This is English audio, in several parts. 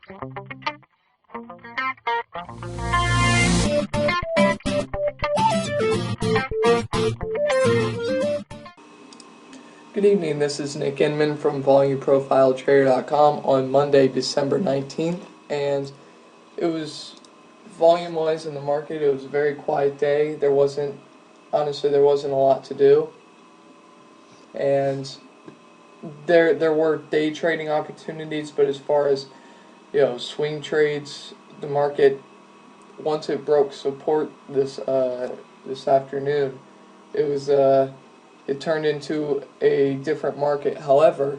Good evening, this is Nick Inman from VolumeProfileTrader.com on Monday, December 19th, and it was, volume-wise in the market, it was a very quiet day. Honestly, there wasn't a lot to do, and there were day trading opportunities, but as far as, swing trades, the market, once it broke support this afternoon, it turned into a different market. However,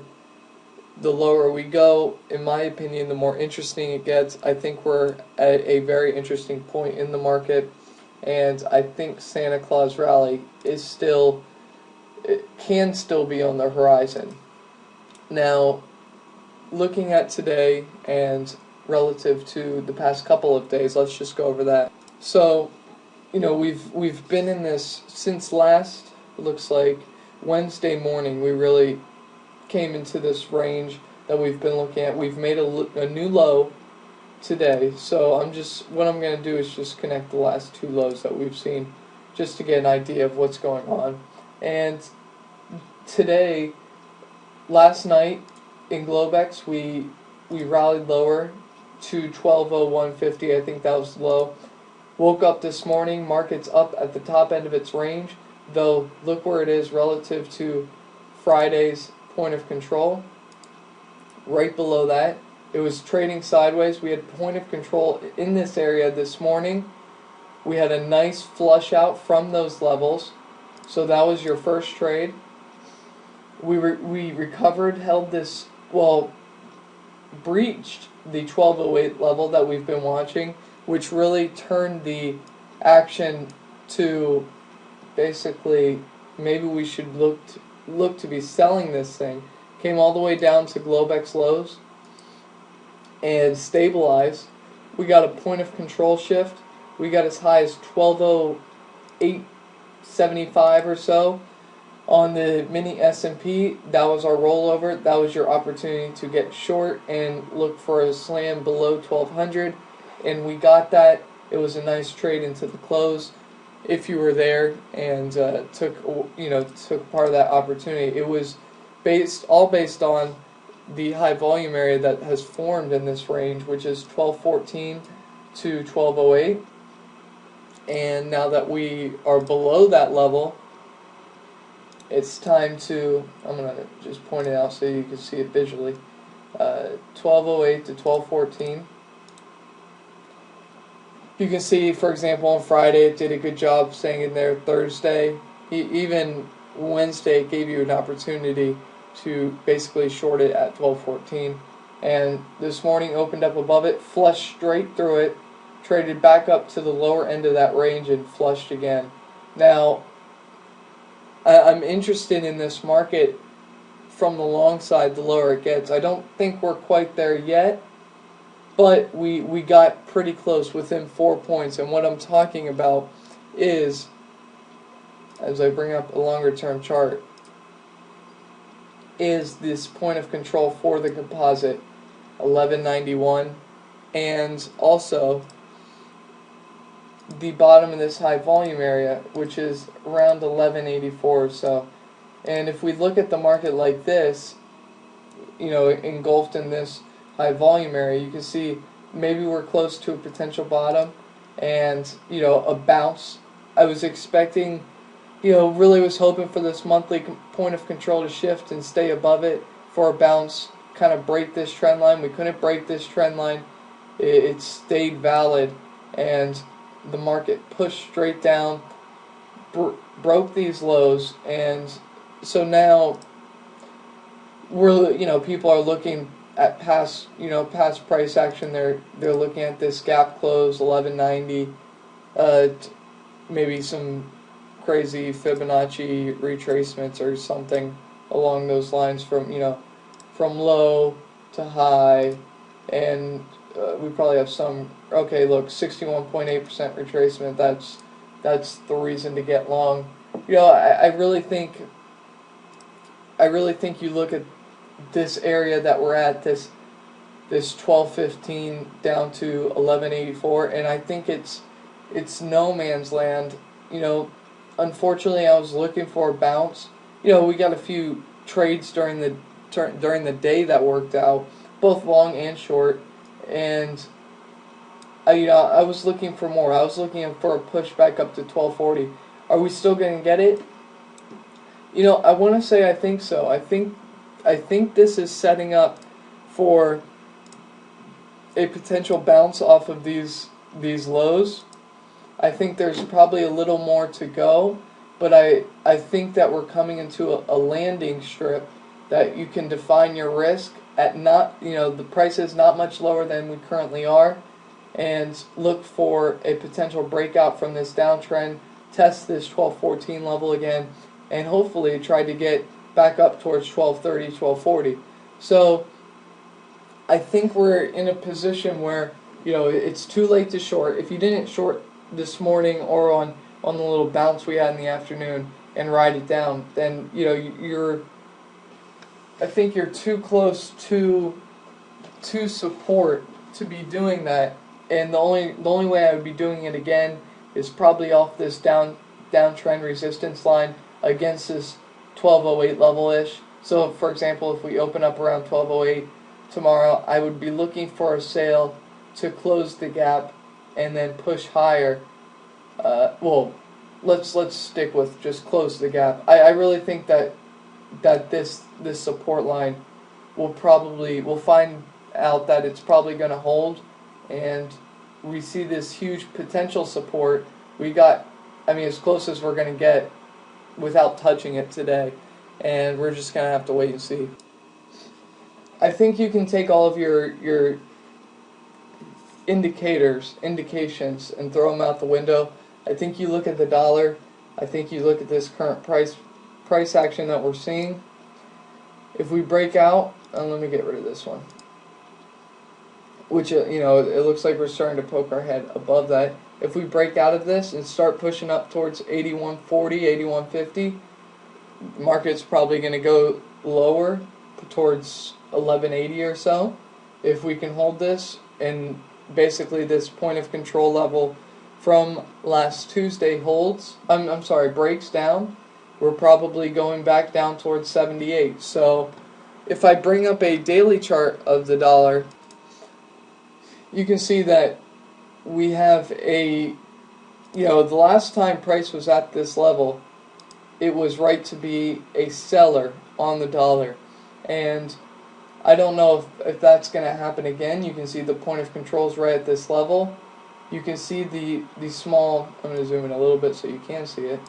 the lower we go, in my opinion, the more interesting it gets. I think we're at a very interesting point in the market, and I think Santa Claus rally can still be on the horizon. Now, looking at today and relative to the past couple of days, let's just go over that. So, we've been in this since last. It looks like Wednesday morning we really came into this range that we've been looking at. We've made a new low today, so what I'm going to do is just connect the last two lows that we've seen just to get an idea of what's going on. And today, last night in Globex, we rallied lower to 1201.50. I think that was low. Woke up this morning, market's up at the top end of its range, though look where it is relative to Friday's point of control. Right below that, it was trading sideways. We had point of control in this area this morning. We had a nice flush out from those levels, so that was your first trade. We recovered, held this, breached the 1208 level that we've been watching, which really turned the action to basically maybe we should look to be selling this thing. Came all the way down to Globex lows and stabilized. We got a point of control shift. We got as high as 1208.75 or so on the mini S&P. That was our rollover. That was your opportunity to get short and look for a slam below 1200, and we got that. It was a nice trade into the close. If you were there and took part of that opportunity, it was based on the high volume area that has formed in this range, which is 1214 to 1208. And now that we are below that level, it's time to, I'm going to just point it out so you can see it visually, 1208 to 1214. You can see, for example, on Friday it did a good job staying in there. Thursday, even Wednesday, it gave you an opportunity to basically short it at 1214. And this morning opened up above it, flushed straight through it, traded back up to the lower end of that range and flushed again. Now, I'm interested in this market from the long side, the lower it gets. I don't think we're quite there yet, but we got pretty close, within 4 points. And what I'm talking about is, as I bring up a longer term chart, is this point of control for the composite, 1191, and also the bottom of this high volume area, which is around 1184 or so. And if we look at the market like this, engulfed in this high volume area, you can see maybe we're close to a potential bottom and, a bounce. I was expecting, really was hoping for this monthly point of control to shift and stay above it for a bounce, kind of break this trend line. We couldn't break this trend line. It stayed valid, and the market pushed straight down, broke these lows, and so now people are looking at past price action. They're looking at this gap close 1190, maybe some crazy Fibonacci retracements or something along those lines from low to high, and we probably have some. Okay, look, 61.8% retracement. That's the reason to get long. I really think you look at this area that we're at, this this 12.15 down to 11.84, and I think it's no man's land. You know, unfortunately, I was looking for a bounce. You know, we got a few trades during the day that worked out, both long and short, and I was looking for more. I was looking for a push back up to 12.40. Are we still going to get it? You know, I want to say I think so. I think this is setting up for a potential bounce off of these lows. I think there's probably a little more to go, but I think that we're coming into a landing strip that you can define your risk at not, you know, the price is not much lower than we currently are, and look for a potential breakout from this downtrend, test this 12.14 level again, and hopefully try to get back up towards 12.30, 12.40. So I think we're in a position where, you know, it's too late to short. If you didn't short this morning or on the little bounce we had in the afternoon and ride it down, then, you know, I think you're too close to support to be doing that. And the only way I would be doing it again is probably off this downtrend resistance line against this 1208 level-ish. So, for example, if we open up around 1208 tomorrow, I would be looking for a sale to close the gap and then push higher. Well, let's stick with just close the gap. I really think that this support line we'll find out that it's probably going to hold, and we see this huge potential support. We got, I mean, as close as we're going to get without touching it today, and we're just going to have to wait and see. I think you can take all of your indications, and throw them out the window. I think you look at the dollar. I think you look at this current price action that we're seeing. If we break out, let me get rid of this one, which you know, it looks like we're starting to poke our head above that. If we break out of this and start pushing up towards 81.40, 81.50, the market's probably going to go lower towards 11.80 or so. If we can hold this, and basically this point of control level from last Tuesday holds, breaks down, we're probably going back down towards 78. So if I bring up a daily chart of the dollar, you can see that we have the last time price was at this level, it was right to be a seller on the dollar. And I don't know if that's going to happen again. You can see the point of control is right at this level. You can see the small, I'm going to zoom in a little bit so you can see it,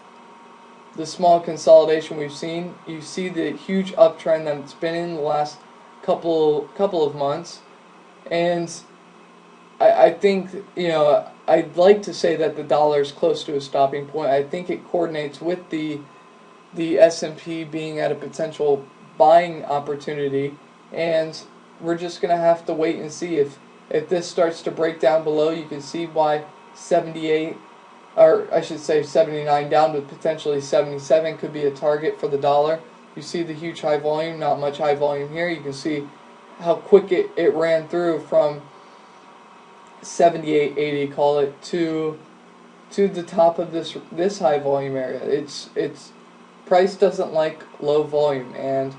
the small consolidation we've seen. You see the huge uptrend that it's been in the last couple of months. And I think, you know, I'd like to say that the dollar is close to a stopping point. I think it coordinates with the S&P being at a potential buying opportunity, and we're just going to have to wait and see if this starts to break down below. You can see why 78, or I should say 79 down to potentially 77 could be a target for the dollar. You see the huge high volume, not much high volume here. You can see how quick it ran through from 78.80, call it, to the top of this high volume area. It's price doesn't like low volume, and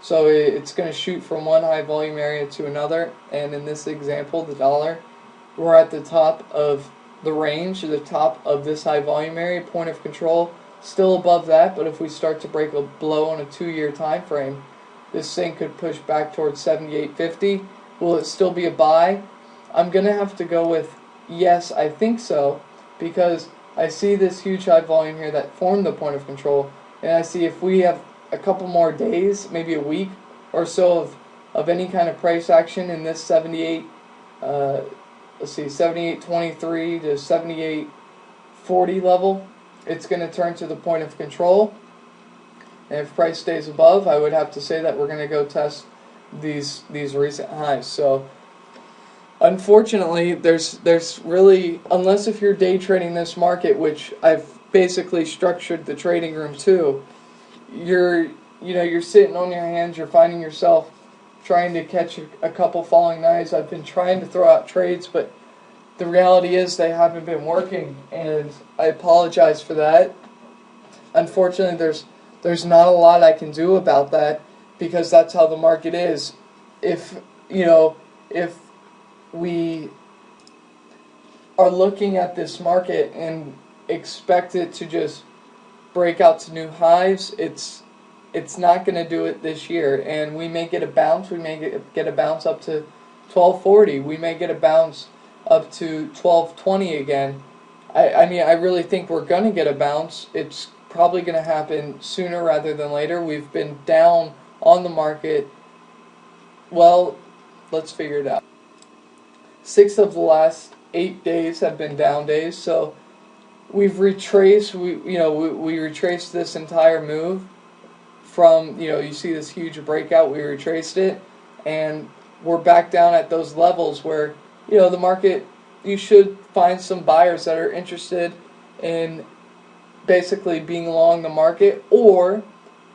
so it's going to shoot from one high volume area to another. And in this example, the dollar, we're at the top of the range, the top of this high volume area, point of control, still above that. But if we start to break a blow on a 2-year time frame, this thing could push back towards 78.50. Will it still be a buy? I'm going to have to go with yes, I think so, because I see this huge high volume here that formed the point of control, and I see if we have a couple more days, maybe a week or so of any kind of price action in this 78.23 to 78.40 level, it's going to turn to the point of control. And if price stays above, I would have to say that we're going to go test these recent highs. So unfortunately, there's really, unless if you're day trading this market, which I've basically structured the trading room to, you're sitting on your hands. You're finding yourself trying to catch a couple falling knives. I've been trying to throw out trades, but the reality is they haven't been working, and I apologize for that. Unfortunately, there's not a lot I can do about that because that's how the market is. If if we are looking at this market and expect it to just break out to new highs, it's not going to do it this year, and we may get a bounce. We may get a bounce up to 1240. We may get a bounce up to 1220 again. I mean, I really think we're going to get a bounce. It's probably going to happen sooner rather than later. We've been down on the market. Well, let's figure it out. 6 of the last 8 days have been down days, so we've retraced. We retraced this entire move from, you see this huge breakout. We retraced it, and we're back down at those levels where, the market, you should find some buyers that are interested in basically being long the market, or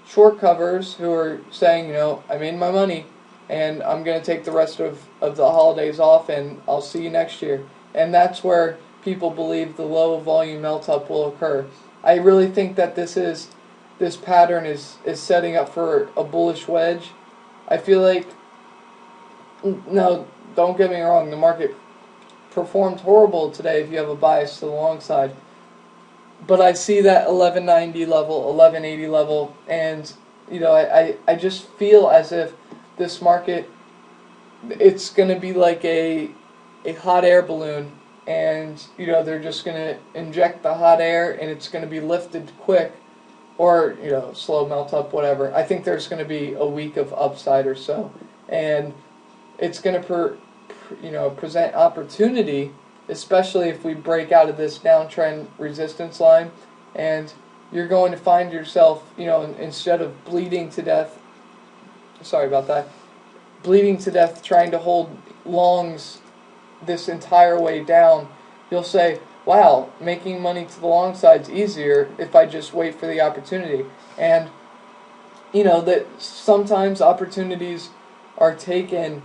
short covers who are saying, I made my money and I'm going to take the rest of the holidays off and I'll see you next year. And that's where people believe the low volume melt up will occur. I really think that this pattern is setting up for a bullish wedge. I feel like, no, don't get me wrong, the market performed horrible today if you have a bias to the long side. But I see that 1190 level, 1180 level, and I just feel as if this market, it's going to be like a hot air balloon, and they're just going to inject the hot air and it's going to be lifted quick, or slow melt up, whatever. I think there's going to be a week of upside or so, and it's going to present opportunity, especially if we break out of this downtrend resistance line, and you're going to find yourself, instead of bleeding to death, bleeding to death trying to hold longs this entire way down, you'll say, wow, making money to the long side's easier if I just wait for the opportunity. And that sometimes opportunities are taken.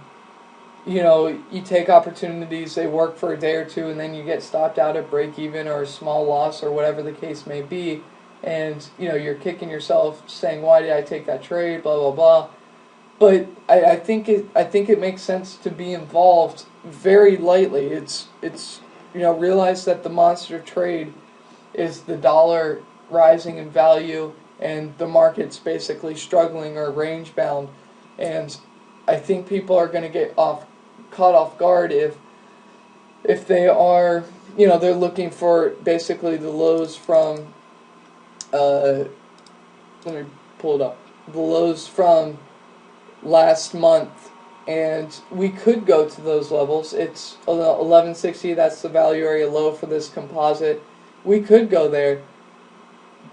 You take opportunities, they work for a day or two, and then you get stopped out at break even or a small loss or whatever the case may be, and you're kicking yourself saying, why did I take that trade, blah blah blah. But I think it makes sense to be involved very lightly. It's realize that the monster trade is the dollar rising in value and the market's basically struggling or range bound, and I think people are going to get caught off guard if they are, they're looking for basically the lows from, let me pull it up, the lows from last month, and we could go to those levels. It's 1160, that's the value area low for this composite. We could go there,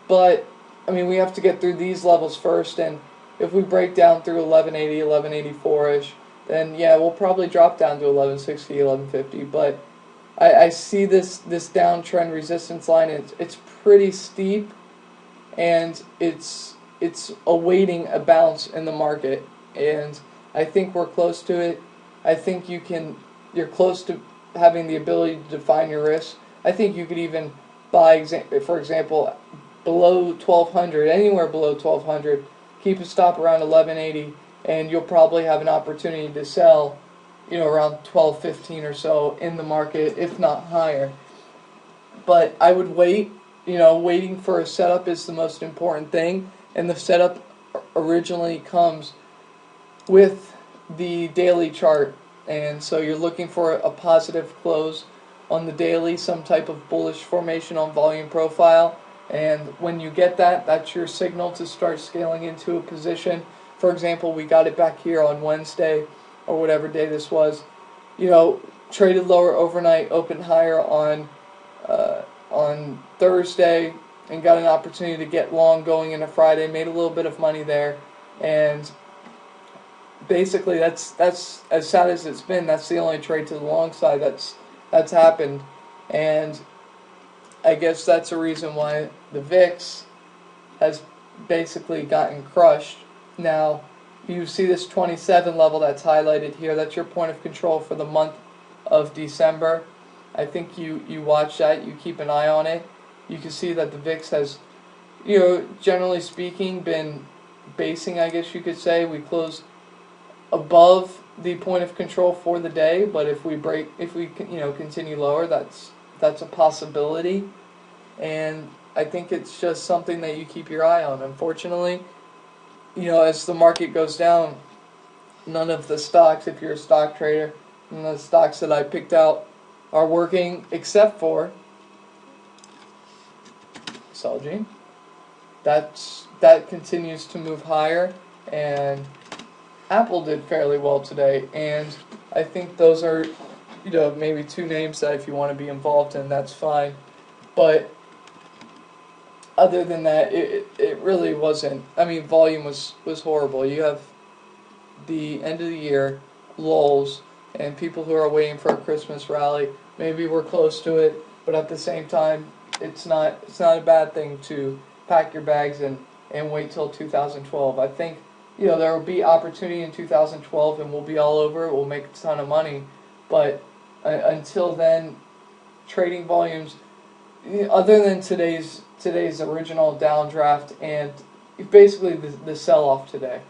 but I mean, we have to get through these levels first, and if we break down through 1180, 1184-ish, then yeah, we'll probably drop down to 1160, 1150. But I see this downtrend resistance line. It's pretty steep, and it's awaiting a bounce in the market, and I think we're close to it. I think you're close to having the ability to define your risk. I think you could even buy, for example, below 1200, anywhere below 1200. Keep a stop around 1180, and you'll probably have an opportunity to sell, around 1215 or so in the market, if not higher. But I would wait. Waiting for a setup is the most important thing, and the setup originally comes with the daily chart, and so you're looking for a positive close on the daily, some type of bullish formation on volume profile. And when you get that, that's your signal to start scaling into a position. For example, we got it back here on Wednesday, or whatever day this was. Traded lower overnight, opened higher on Thursday, and got an opportunity to get long going into Friday. Made a little bit of money there, and basically that's as sad as it's been. That's the only trade to the long side that's happened, and I guess that's a reason why the VIX has basically gotten crushed. Now, You see this 27 level that's highlighted here. That's your point of control for the month of December. I think you watch that, you keep an eye on it. You can see that the VIX has, generally speaking, been basing, I guess you could say. We closed above the point of control for the day, but if we continue lower, that's a possibility. And I think it's just something that you keep your eye on. Unfortunately, as the market goes down, none of the stocks, if you're a stock trader, none of the stocks that I picked out are working, except for Celgene. That continues to move higher, and Apple did fairly well today, and I think those are, maybe two names that if you want to be involved in, that's fine. But other than that, it really wasn't. I mean, volume was horrible. You have the end of the year lulls and people who are waiting for a Christmas rally. Maybe we're close to it, but at the same time, it's not a bad thing to pack your bags and wait till 2012. I think there will be opportunity in 2012, and we'll be all over it. We'll make a ton of money, but until then, trading volumes, other than today's original downdraft and basically the sell-off today,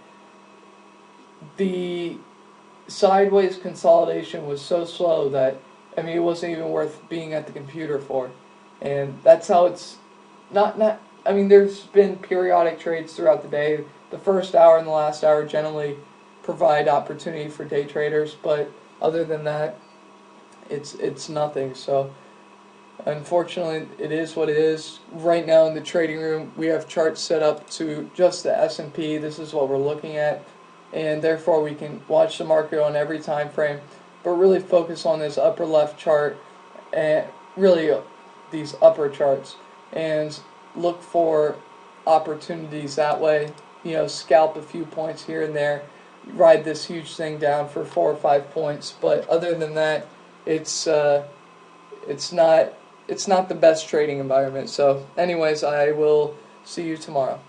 the sideways consolidation was so slow that it wasn't even worth being at the computer for, and that's how it's not. There's been periodic trades throughout the day. The first hour and the last hour generally provide opportunity for day traders, but other than that, it's nothing. So unfortunately, it is what it is. Right now in the trading room, we have charts set up to just the S&P. This is what we're looking at, and therefore we can watch the market on every time frame, but really focus on this upper left chart and really these upper charts and look for opportunities that way. Scalp a few points here and there, ride this huge thing down for 4 or 5 points. But other than that, it's not the best trading environment. So anyways, I will see you tomorrow.